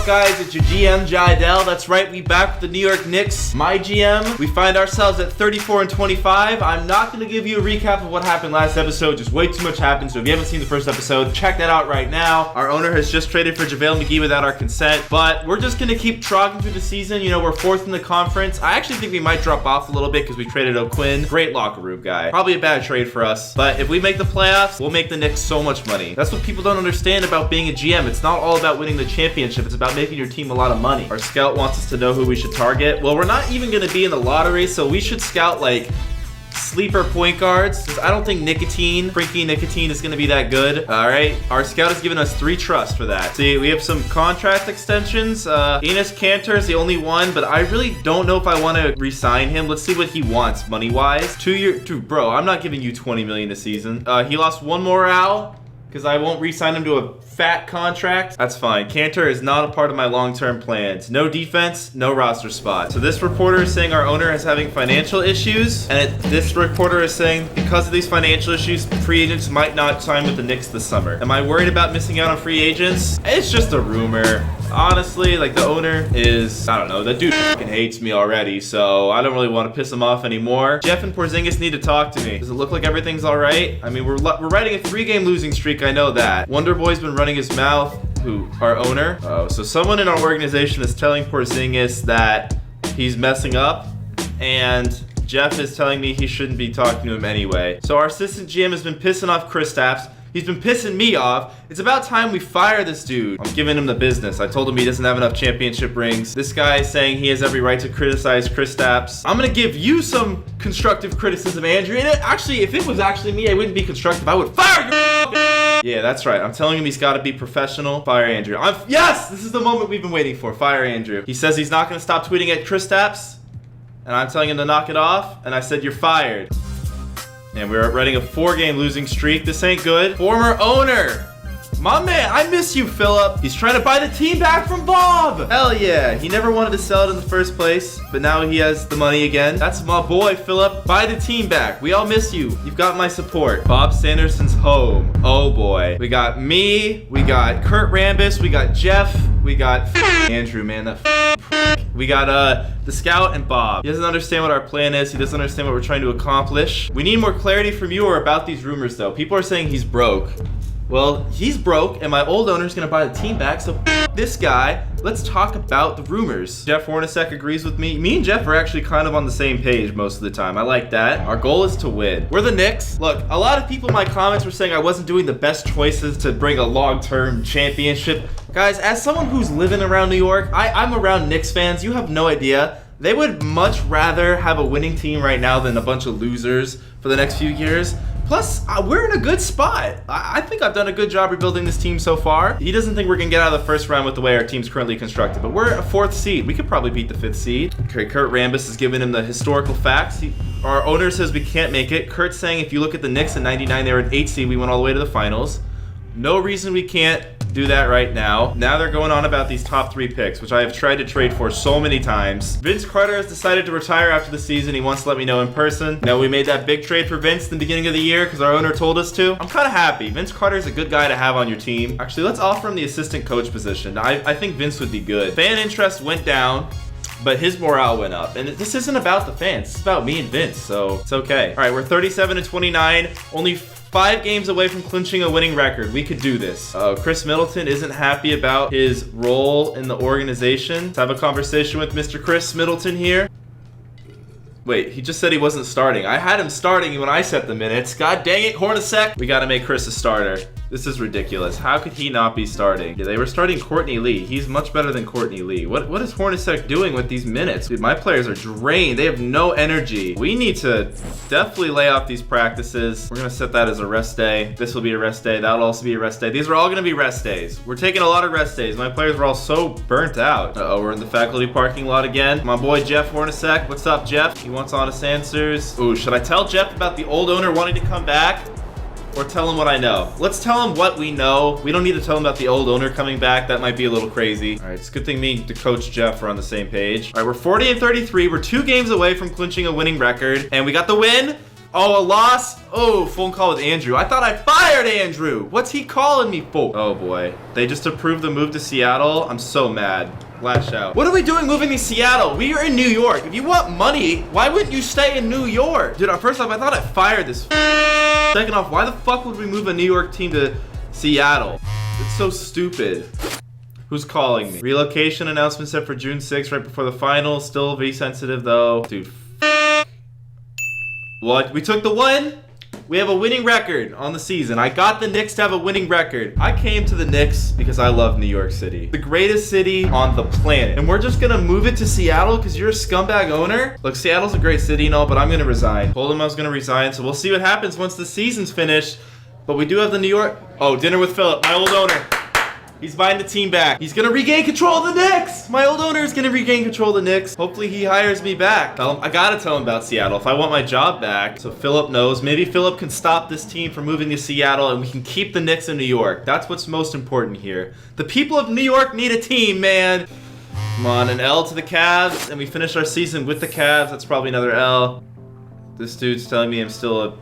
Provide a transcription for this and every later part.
guys? It's your GM Jiedel. That's right, we back with the New York Knicks MyGM. We find ourselves at 34-25. I'm not going to give you a recap of what happened last episode. Just way too much happened. So if you haven't seen the first episode, check that out right now. Our owner has just traded for JaVale McGee without our consent, but we're just going to keep trogging through the season. You know, we're fourth in the conference. I actually think we might drop off a little bit because we traded O'Quinn. Great locker room guy. Probably a bad trade for us, but if we make the playoffs, we'll make the Knicks so much money. That's what people don't understand about being a GM. It's not all about winning the championship. It's about making your team a lot of money. Our scout wants us to know who we should target. Well, we're not even going to be in the lottery, so we should scout like sleeper point guards, because I don't think Freaky Nicotine is going to be that good. All right, our scout has given us 3 trusts for that. See, we have some contract extensions. Enes Kanter is the only one, but I really don't know if I want to re-sign him. Let's see what he wants money-wise. 2 year, dude, bro, I'm not giving you $20 million this season. He lost 1 morale because I won't re-sign him to a fat contract. That's fine. Kanter is not a part of my long-term plans. No defense, no roster spot. So this reporter is saying our owner is having financial issues, and this reporter is saying because of these financial issues, free agents might not sign with the Knicks this summer. Am I worried about missing out on free agents? It's just a rumor. Honestly, like, the owner is, I don't know, that dude fucking hates me already, so I don't really want to piss him off anymore. Jeff and Porzingis need to talk to me. Does it look like everything's all right? I mean, we're riding a 3-game losing streak, I know that. Wonder Boy's been running his mouth. Who? Our owner? Oh, so someone in our organization is telling Porzingis that he's messing up, and Jeff is telling me he shouldn't be talking to him anyway. So our assistant GM has been pissing off Kristaps. He's been pissing me off. It's about time we fire this dude. I'm giving him the business. I told him he doesn't have enough championship rings. This guy is saying he has every right to criticize Kristaps. I'm gonna give you some constructive criticism, Andrew. And actually, if it was actually me, I wouldn't be constructive. I would fire you. Yeah, that's right. I'm telling him he's got to be professional. Fire Andrew. Yes, this is the moment we've been waiting for. Fire Andrew. He says he's not gonna stop tweeting at Kristaps, and I'm telling him to knock it off. And I said you're fired. And we're running a 4-game losing streak. This ain't good. Former owner. My man, I miss you, Philip. He's trying to buy the team back from Bob. Hell yeah. He never wanted to sell it in the first place, but now he has the money again. That's my boy, Philip. Buy the team back. We all miss you. You've got my support. Bob Sanderson's home. Oh boy. We got me. We got Kurt Rambis. We got Jeff. We got Andrew, man. That we got the scout and Bob. He doesn't understand what our plan is. He doesn't understand what we're trying to accomplish. We need more clarity from you or about these rumors, though. People are saying he's broke. Well, he's broke, and my old owner's gonna buy the team back, so this guy. Let's talk about the rumors. Jeff Hornacek agrees with me. Me and Jeff are actually kind of on the same page most of the time. I like that. Our goal is to win. We're the Knicks. Look, a lot of people in my comments were saying I wasn't doing the best choices to bring a long-term championship. Guys, as someone who's living around New York, I'm around Knicks fans. You have no idea. They would much rather have a winning team right now than a bunch of losers for the next few years. Plus, we're in a good spot. I think I've done a good job rebuilding this team so far. He doesn't think we're gonna get out of the first round with the way our team's currently constructed, but we're a 4th seed. We could probably beat the 5th seed. Okay, Kurt Rambis is giving him the historical facts. Our owner says we can't make it. Kurt's saying if you look at the Knicks in '99, they were an 8th seed. We went all the way to the finals. No reason we can't do that right now. Now they're going on about these top 3 picks, which I have tried to trade for so many times. Vince Carter has decided to retire after the season. He wants to let me know in person. Now, we made that big trade for Vince in the beginning of the year because our owner told us to. I'm kind of happy. Vince Carter is a good guy to have on your team. Actually, let's offer him the assistant coach position. I think Vince would be good. Fan interest went down, but his morale went up. And this isn't about the fans. It's about me and Vince, so it's okay. All right, we're 37-29. Only 5 games away from clinching a winning record. We could do this. Chris Middleton isn't happy about his role in the organization. Let's have a conversation with Mr. Chris Middleton here. Wait, he just said he wasn't starting. I had him starting when I set the minutes. God dang it, Hornacek. We gotta make Chris a starter. This is ridiculous. How could he not be starting? Yeah, they were starting Courtney Lee. He's much better than Courtney Lee. What is Hornacek doing with these minutes? Dude, my players are drained. They have no energy. We need to definitely lay off these practices. We're gonna set that as a rest day. This will be a rest day. That'll also be a rest day. These are all gonna be rest days. We're taking a lot of rest days. My players were all so burnt out. Uh-oh, we're in the faculty parking lot again. My boy Jeff Hornacek. What's up, Jeff? He wants honest answers. Ooh, should I tell Jeff about the old owner wanting to come back? Or tell him what I know? Let's tell him what we know. We don't need to tell him about the old owner coming back. That might be a little crazy. All right, it's a good thing me and Coach Jeff are on the same page. All right, we're 40-33. We're 2 games away from clinching a winning record, and we got the win. Oh, a loss? Oh, phone call with Andrew. I thought I fired Andrew. What's he calling me for? Oh boy. They just approved the move to Seattle. I'm so mad. Lash out. What are we doing moving to Seattle? We are in New York. If you want money, why wouldn't you stay in New York? Dude, first off, I thought I fired this. Second off, why the fuck would we move a New York team to Seattle? It's so stupid. Who's calling me? Relocation announcement set for June 6th, right before the finals. Still be sensitive though. Dude. What? We took the win? We have a winning record on the season. I got the Knicks to have a winning record. I came to the Knicks because I love New York City. The greatest city on the planet. And we're just gonna move it to Seattle because you're a scumbag owner? Look, Seattle's a great city and all, but I'm gonna resign. Told him I was gonna resign, so we'll see what happens once the season's finished. But we do have the New York... Oh, dinner with Philip, my old owner. He's buying the team back. He's gonna regain control of the Knicks. My old owner is gonna regain control of the Knicks. Hopefully he hires me back. Tell him, I gotta tell him about Seattle if I want my job back. So Philip knows. Maybe Philip can stop this team from moving to Seattle and we can keep the Knicks in New York. That's what's most important here. The people of New York need a team, man. Come on, an L to the Cavs, and we finish our season with the Cavs. That's probably another L. This dude's telling me I'm still a...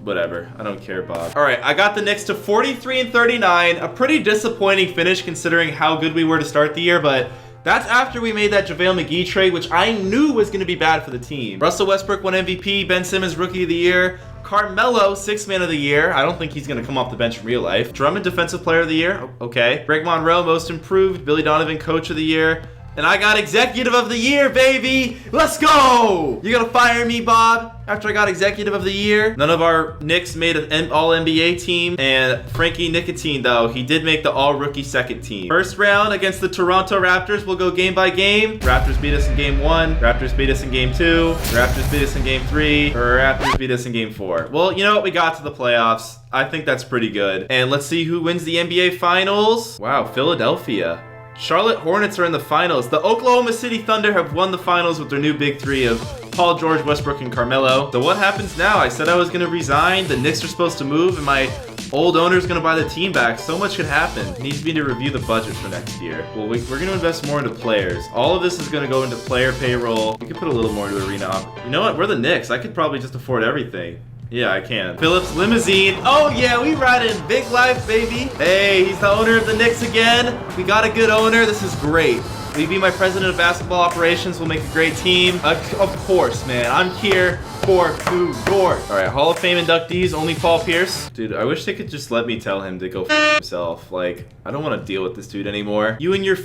Whatever, I don't care, Bob. All right, I got the Knicks to 43-39. A pretty disappointing finish considering how good we were to start the year, but that's after we made that JaVale McGee trade, which I knew was gonna be bad for the team. Russell Westbrook won MVP, Ben Simmons Rookie of the Year, Carmelo, 6th Man of the Year. I don't think he's gonna come off the bench in real life. Drummond, Defensive Player of the Year, okay. Greg Monroe, Most Improved, Billy Donovan, Coach of the Year. And I got Executive of the Year, baby! Let's go! You gonna fire me, Bob? After I got Executive of the Year? None of our Knicks made an All-NBA team. And Frankie Nicotine, though, he did make the All-Rookie second team. First round against the Toronto Raptors. We'll go game by game. Raptors beat us in game 1. Raptors beat us in game 2. Raptors beat us in game 3. Or Raptors beat us in game 4. Well, you know what? We got to the playoffs. I think that's pretty good. And let's see who wins the NBA Finals. Wow, Philadelphia. Charlotte Hornets are in the finals. The Oklahoma City Thunder have won the finals with their new big three of Paul George, Westbrook, and Carmelo. So what happens now? I said I was going to resign. The Knicks are supposed to move, and my old owner's going to buy the team back. So much could happen. He needs me to review the budget for next year. Well, we're going to invest more into players. All of this is going to go into player payroll. We could put a little more into arena. You know what? We're the Knicks. I could probably just afford everything. Yeah, I can. Phillips Limousine. Oh yeah, we ride in big life, baby. Hey, he's the owner of the Knicks again. We got a good owner. This is great. Will you be my president of basketball operations? We'll make a great team. Of course, man. I'm here for New York. All right, Hall of Fame inductees, only Paul Pierce. Dude, I wish they could just let me tell him to go f himself. Like, I don't want to deal with this dude anymore. You and your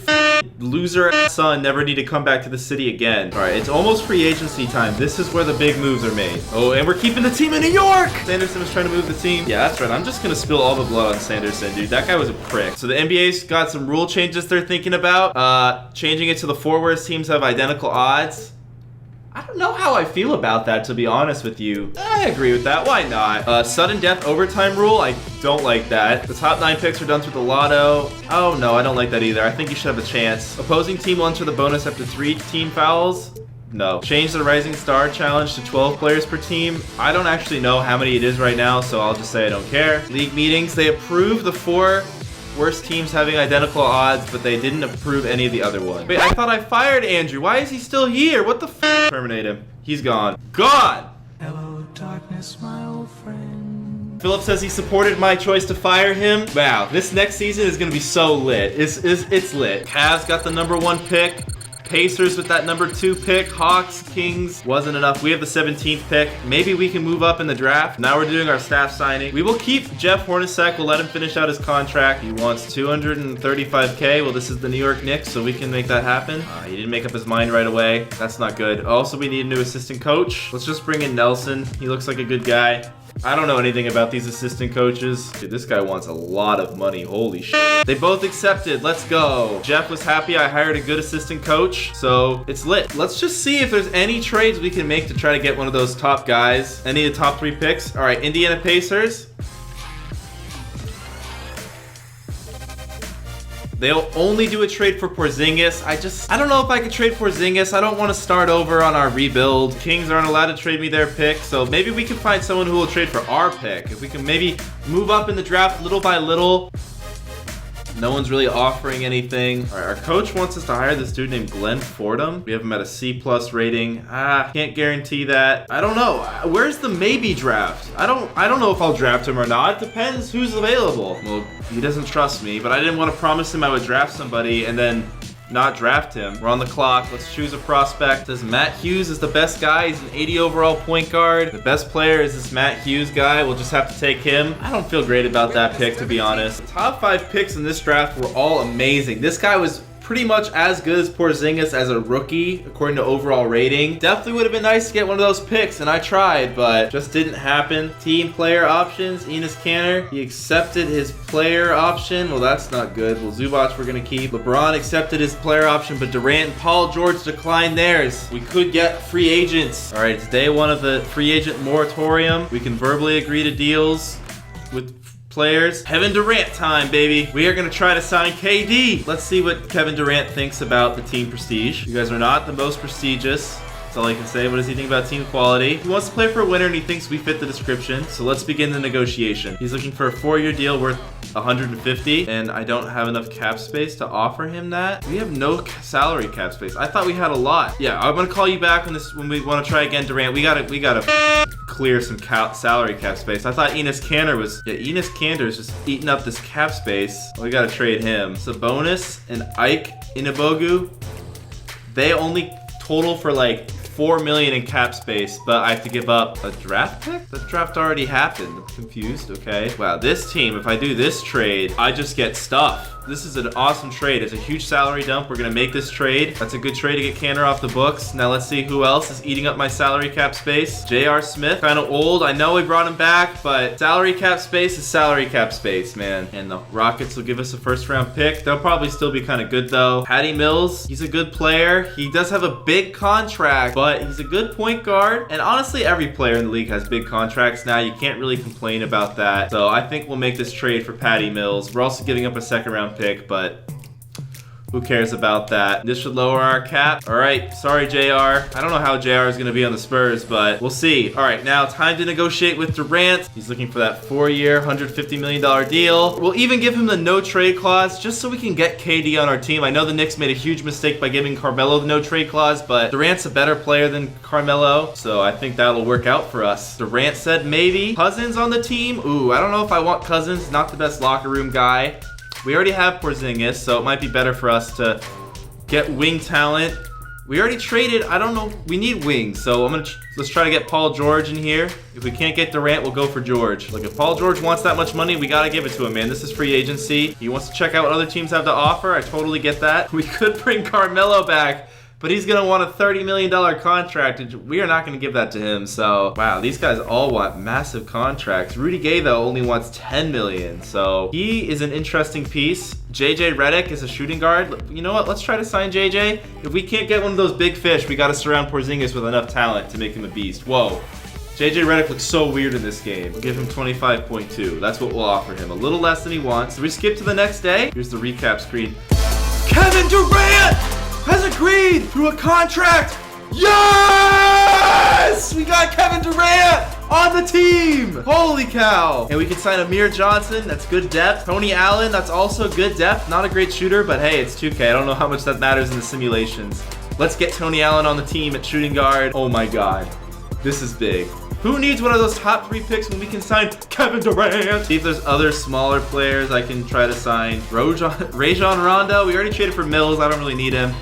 loser son never need to come back to the city again. All right, it's almost free agency time. This is where the big moves are made. Oh, and we're keeping the team in New York. Sanderson was trying to move the team. Yeah, that's right. I'm just going to spill all the blood on Sanderson, dude. That guy was a prick. So the NBA's got some rule changes they're thinking about. Changing it to the 4 worst teams have identical odds. I don't know how I feel about that, to be honest with you. I agree with that. Why not? Sudden death overtime rule. I don't like that. The top 9 picks are done through the lotto. Oh, no, I don't like that either. I think you should have a chance. Opposing team will enter the bonus after 3 team fouls. No. Change the Rising Star Challenge to 12 players per team. I don't actually know how many it is right now, so I'll just say I don't care. League meetings. They approve the 4 worst teams having identical odds, but they didn't approve any of the other ones. Wait, I thought I fired Andrew. Why is he still here? What the f? Terminate him. He's gone. Gone! Hello, darkness, my old friend. Philip says he supported my choice to fire him. Wow, this next season is gonna be so lit. It's lit. Cavs got the #1 pick. Pacers with that #2 pick. Hawks, Kings, wasn't enough. We have the 17th pick. Maybe we can move up in the draft. Now we're doing our staff signing. We will keep Jeff Hornacek. We'll let him finish out his contract. He wants $235K. Well, this is the New York Knicks, so we can make that happen. He didn't make up his mind right away. That's not good. Also, we need a new assistant coach. Let's just bring in Nelson. He looks like a good guy. I don't know anything about these assistant coaches. Dude, this guy wants a lot of money. Holy shit. They both accepted. Let's go. Jeff was happy I hired a good assistant coach, so it's lit. Let's just see if there's any trades we can make to try to get one of those top guys. Any of the top 3 picks. All right, Indiana Pacers. They'll only do a trade for Porzingis. I don't know if I could trade Porzingis. I don't want to start over on our rebuild. Kings aren't allowed to trade me their pick, so maybe we can find someone who will trade for our pick. If we can maybe move up in the draft little by little. No one's really offering anything. All right, our coach wants us to hire this dude named Glenn Fordham. We have him at a C+ rating. Can't guarantee that. I don't know. Where's the maybe draft? I don't know if I'll draft him or not. It depends who's available. Well, he doesn't trust me, but I didn't want to promise him I would draft somebody and then not draft him. We're on the clock. Let's choose a prospect. Says Matt Hughes is the best guy. He's an 80 overall point guard. The best player is this Matt Hughes guy. We'll just have to take him. I don't feel great about that pick, to be honest. The top 5 picks in this draft were all amazing. This guy was pretty much as good as Porzingis as a rookie, according to overall rating. Definitely would have been nice to get one of those picks, and I tried, but just didn't happen. Team player options, Enes Kanter. He accepted his player option. Well, that's not good. Well, Zubac we're going to keep. LeBron accepted his player option, but Durant and Paul George declined theirs. We could get free agents. All right, it's day 1 of the free agent moratorium. We can verbally agree to deals with players. Kevin Durant time, baby. We are going to try to sign KD. Let's see what Kevin Durant thinks about the team prestige. You guys are not the most prestigious. That's all I can say. What does he think about team quality? He wants to play for a winner and he thinks we fit the description. So let's begin the negotiation. He's looking for a 4-year deal worth 150, and I don't have enough cap space to offer him that. We have no salary cap space. I thought we had a lot. Yeah, I'm gonna call you back when we want to try again, Durant. We gotta clear some salary cap space. I thought Enes Kanter was. Yeah, Enes Kanter is just eating up this cap space. We gotta trade him. Sabonis and Ike Inabogu. They only total for like $4 million in cap space, but I have to give up a draft pick? The draft already happened. I'm confused, okay. Wow, this team, if I do this trade, I just get stuff. This is an awesome trade. It's a huge salary dump. We're gonna make this trade. That's a good trade to get Kanter off the books. Now let's see who else is eating up my salary cap space. J.R. Smith, kind of old. I know we brought him back, but salary cap space is salary cap space, man. And the Rockets will give us a 1st-round pick. They'll probably still be kind of good though. Patty Mills, he's a good player. He does have a big contract, but he's a good point guard. And honestly, every player in the league has big contracts now. You can't really complain about that. So I think we'll make this trade for Patty Mills. We're also giving up a 2nd-round pick, but who cares about that? This should lower our cap. All right, sorry, JR. I don't know how JR is going to be on the Spurs, but we'll see. All right, now time to negotiate with Durant. He's looking for that 4-year, $150 million deal. We'll even give him the no trade clause just so we can get KD on our team. I know the Knicks made a huge mistake by giving Carmelo the no trade clause, but Durant's a better player than Carmelo, so I think that'll work out for us. Durant said maybe. Cousins on the team? Ooh, I don't know if I want Cousins. Not the best locker room guy. We already have Porzingis, so it might be better for us to get wing talent. We already traded. I don't know. We need wings, so let's try to get Paul George in here. If we can't get Durant, we'll go for George. Look, if Paul George wants that much money, we gotta give it to him, man. This is free agency. He wants to check out what other teams have to offer. I totally get that. We could bring Carmelo back, but he's going to want a $30 million contract, and we are not going to give that to him. So, wow, these guys all want massive contracts. Rudy Gay, though, only wants $10 million. So, he is an interesting piece. JJ Redick is a shooting guard. You know what? Let's try to sign JJ. If we can't get one of those big fish, we got to surround Porzingis with enough talent to make him a beast. Whoa. JJ Redick looks so weird in this game. We'll give him 25.2. That's what we'll offer him. A little less than he wants. So we skip to the next day. Here's the recap screen. Kevin Durant has agreed to a contract. Yes! We got Kevin Durant on the team. Holy cow. And we can sign Amir Johnson. That's good depth. Tony Allen. That's also good depth. Not a great shooter, but hey, it's 2K. I don't know how much that matters in the simulations. Let's get Tony Allen on the team at shooting guard. Oh my God. This is big. Who needs one of those top 3 picks when we can sign Kevin Durant? See if there's other smaller players I can try to sign. Rajon Rondo. We already traded for Mills. I don't really need him.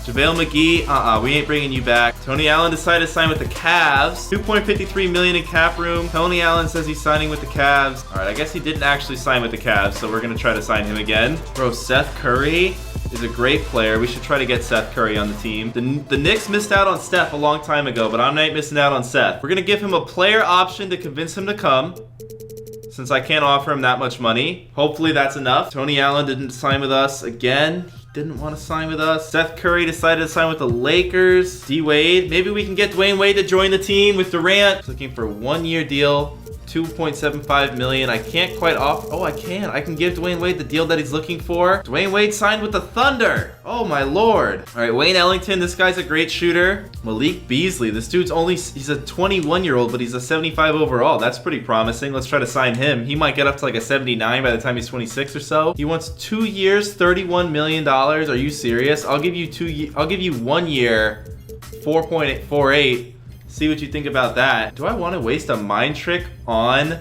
JaVale McGee, we ain't bringing you back. Tony Allen decided to sign with the Cavs. $2.53 million in cap room. Tony Allen says he's signing with the Cavs. All right, I guess he didn't actually sign with the Cavs, so we're gonna try to sign him again. Bro, Seth Curry is a great player. We should try to get Seth Curry on the team. The Knicks missed out on Steph a long time ago, but I'm not missing out on Seth. We're gonna give him a player option to convince him to come, since I can't offer him that much money. Hopefully that's enough. Tony Allen didn't sign with us again. Didn't want to sign with us. Seth Curry decided to sign with the Lakers. D Wade. Maybe we can get Dwayne Wade to join the team with Durant. Looking for a 1-year deal. 2.75 million. I can't quite off. Oh, I can. I can give Dwayne Wade the deal that he's looking for. Dwayne Wade signed with the Thunder. Oh my lord. All right, Wayne Ellington. This guy's a great shooter. Malik Beasley. This dude's he's a 21-year-old, but he's a 75 overall. That's pretty promising. Let's try to sign him. He might get up to like a 79 by the time he's 26 or so. He wants 2 years, $31 million. Are you serious? I'll give you 1 year, 4.48. See what you think about that. Do I want to waste a mind trick on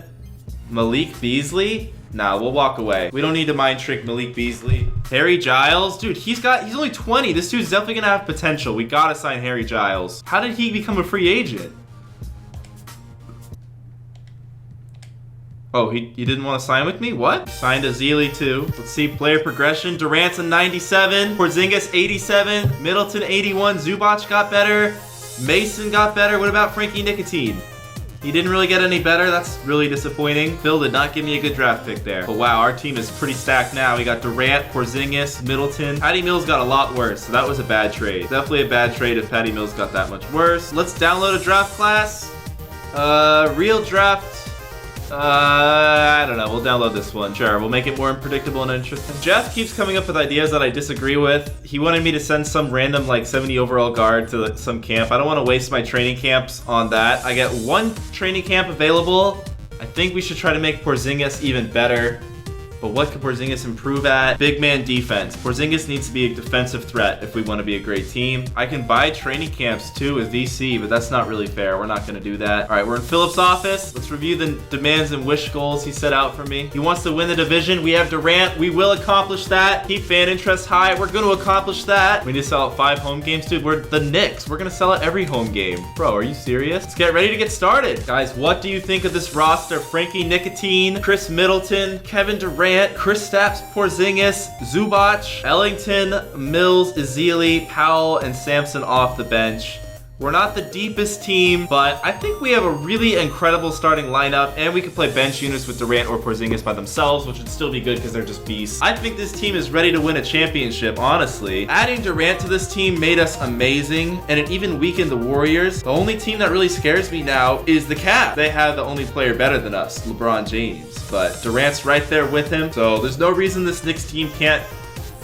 Malik Beasley? Nah, we'll walk away. We don't need to mind trick Malik Beasley. Harry Giles? Dude, he's only 20. This dude's definitely gonna have potential. We gotta sign Harry Giles. How did he become a free agent? Oh, he didn't want to sign with me? What? Signed Ezeli too. Let's see player progression. Durant's a 97. Porzingis 87. Middleton 81. Zubac got better. Mason got better. What about Frankie Nicotine? He didn't really get any better. That's really disappointing. Phil did not give me a good draft pick there. But wow, our team is pretty stacked now. We got Durant, Porzingis, Middleton. Patty Mills got a lot worse, so that was a bad trade. Definitely a bad trade if Patty Mills got that much worse. Let's download a draft class. Real draft. I don't know. We'll download this one. Sure, we'll make it more unpredictable and interesting. Jeff keeps coming up with ideas that I disagree with. He wanted me to send some random like 70 overall guard to some camp. I don't want to waste my training camps on that. I get 1 training camp available. I think we should try to make Porzingis even better. But what could Porzingis improve at? Big man defense. Porzingis needs to be a defensive threat if we want to be a great team. I can buy training camps too with VC, but that's not really fair. We're not going to do that. All right, we're in Philip's office. Let's review the demands and wish goals he set out for me. He wants to win the division. We have Durant. We will accomplish that. Keep fan interest high. We're going to accomplish that. We need to sell out 5 home games, dude. We're the Knicks. We're going to sell out every home game. Bro, are you serious? Let's get ready to get started. Guys, what do you think of this roster? Frankie Nicotine, Chris Middleton, Kevin Durant, Kristaps Porzingis, Zubac, Ellington, Mills, Ezeli, Powell, and Sampson off the bench. We're not the deepest team, but I think we have a really incredible starting lineup, and we can play bench units with Durant or Porzingis by themselves, which would still be good because they're just beasts. I think this team is ready to win a championship, honestly. Adding Durant to this team made us amazing, and it even weakened the Warriors. The only team that really scares me now is the Cavs. They have the only player better than us, LeBron James, but Durant's right there with him, so there's no reason this Knicks team can't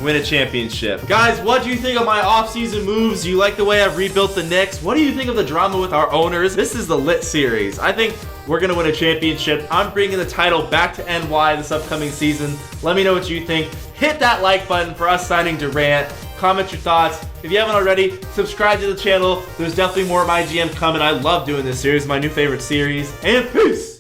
win a championship. Guys, what do you think of my offseason moves? Do you like the way I've rebuilt the Knicks? What do you think of the drama with our owners? This is the lit series. I think we're gonna win a championship. I'm bringing the title back to NY this upcoming season. Let me know what you think. Hit that like button for us signing Durant. Comment your thoughts. If you haven't already, subscribe to the channel. There's definitely more MyGM coming. I love doing this series, my new favorite series. And peace!